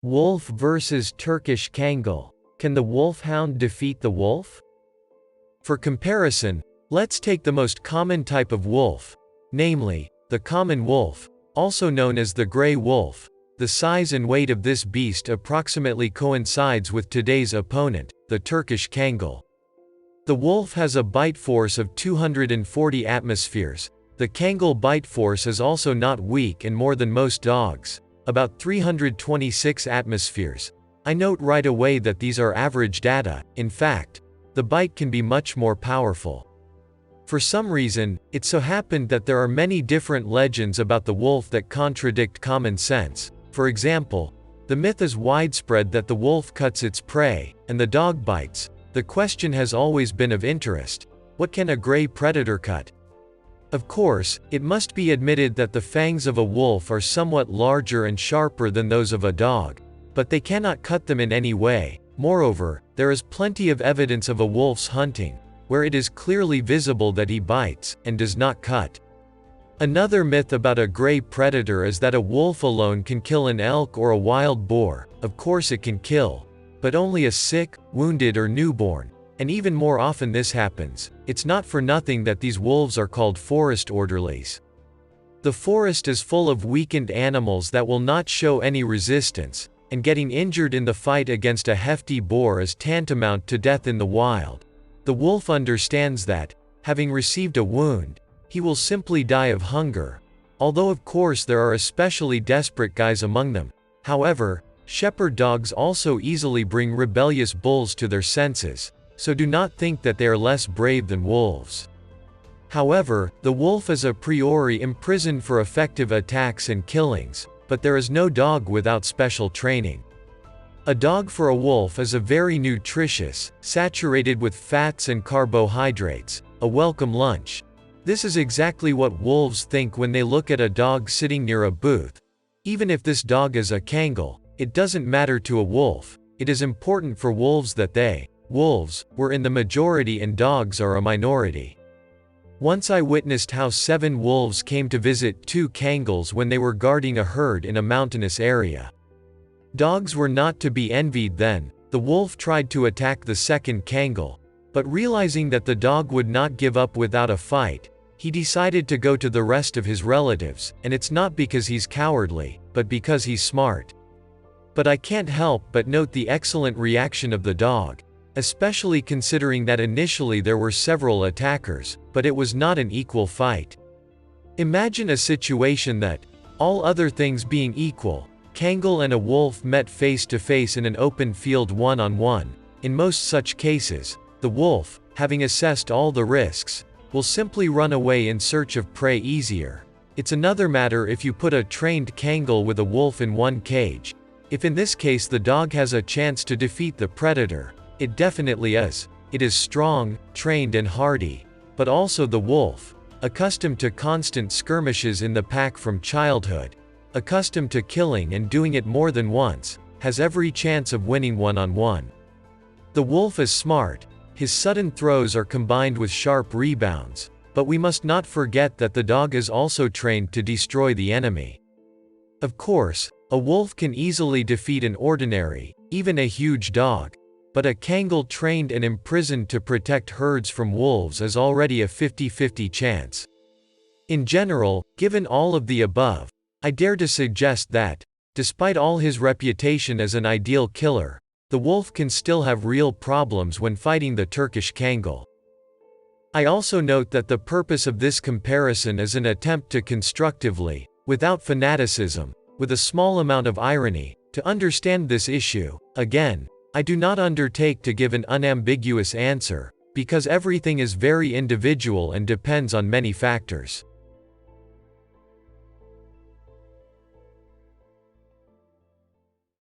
Wolf versus Turkish Kangal. Can the Wolfhound defeat the wolf? For comparison, let's take the most common type of wolf, namely, the common wolf, also known as the gray wolf. The size and weight of this beast approximately coincides with today's opponent, the Turkish Kangal. The wolf has a bite force of 240 atmospheres. The Kangal bite force is also not weak and more than most dogs, about 326 atmospheres. I note right away that these are average data. In fact, the bite can be much more powerful. For some reason, it so happened that there are many different legends about the wolf that contradict common sense. For example, the myth is widespread that the wolf cuts its prey, and the dog bites. The question has always been of interest: what can a gray predator cut? Of course, it must be admitted that the fangs of a wolf are somewhat larger and sharper than those of a dog, but they cannot cut them in any way. Moreover, there is plenty of evidence of a wolf's hunting, where it is clearly visible that he bites, and does not cut. Another myth about a gray predator is that a wolf alone can kill an elk or a wild boar. Of course it can kill, but only a sick, wounded or newborn. And even more often this happens. It's not for nothing that these wolves are called forest orderlies. The forest is full of weakened animals that will not show any resistance, and getting injured in the fight against a hefty boar is tantamount to death in the wild. The wolf understands that, having received a wound, he will simply die of hunger, although of course there are especially desperate guys among them. However, shepherd dogs also easily bring rebellious bulls to their senses, so do not think that they are less brave than wolves. However, the wolf is a priori imprisoned for effective attacks and killings, but there is no dog without special training. A dog for a wolf is a very nutritious, saturated with fats and carbohydrates, a welcome lunch. This is exactly what wolves think when they look at a dog sitting near a booth. Even if this dog is a Kangal, it doesn't matter to a wolf. It is important for wolves that they, wolves, were in the majority and dogs are a minority. Once I witnessed how 7 wolves came to visit 2 Kangals when they were guarding a herd in a mountainous area. Dogs were not to be envied then. The wolf tried to attack the second Kangal, but realizing that the dog would not give up without a fight, he decided to go to the rest of his relatives, and it's not because he's cowardly, but because he's smart. But I can't help but note the excellent reaction of the dog, especially considering that initially there were several attackers, but it was not an equal fight. Imagine a situation that, all other things being equal, Kangal and a wolf met face to face in an open field one-on-one. In most such cases, the wolf, having assessed all the risks, will simply run away in search of prey easier. It's another matter if you put a trained Kangal with a wolf in one cage. If in this case the dog has a chance to defeat the predator, it definitely is. It is strong, trained and hardy. But also the wolf, accustomed to constant skirmishes in the pack from childhood, accustomed to killing and doing it more than once, has every chance of winning one-on-one. The wolf is smart. His sudden throws are combined with sharp rebounds, but we must not forget that the dog is also trained to destroy the enemy. Of course, a wolf can easily defeat an ordinary, even a huge dog, but a Kangal trained and imprisoned to protect herds from wolves is already a 50-50 chance. In general, given all of the above, I dare to suggest that, despite all his reputation as an ideal killer, the wolf can still have real problems when fighting the Turkish Kangal. I also note that the purpose of this comparison is an attempt to constructively, without fanaticism, with a small amount of irony, to understand this issue. Again, I do not undertake to give an unambiguous answer, because everything is very individual and depends on many factors.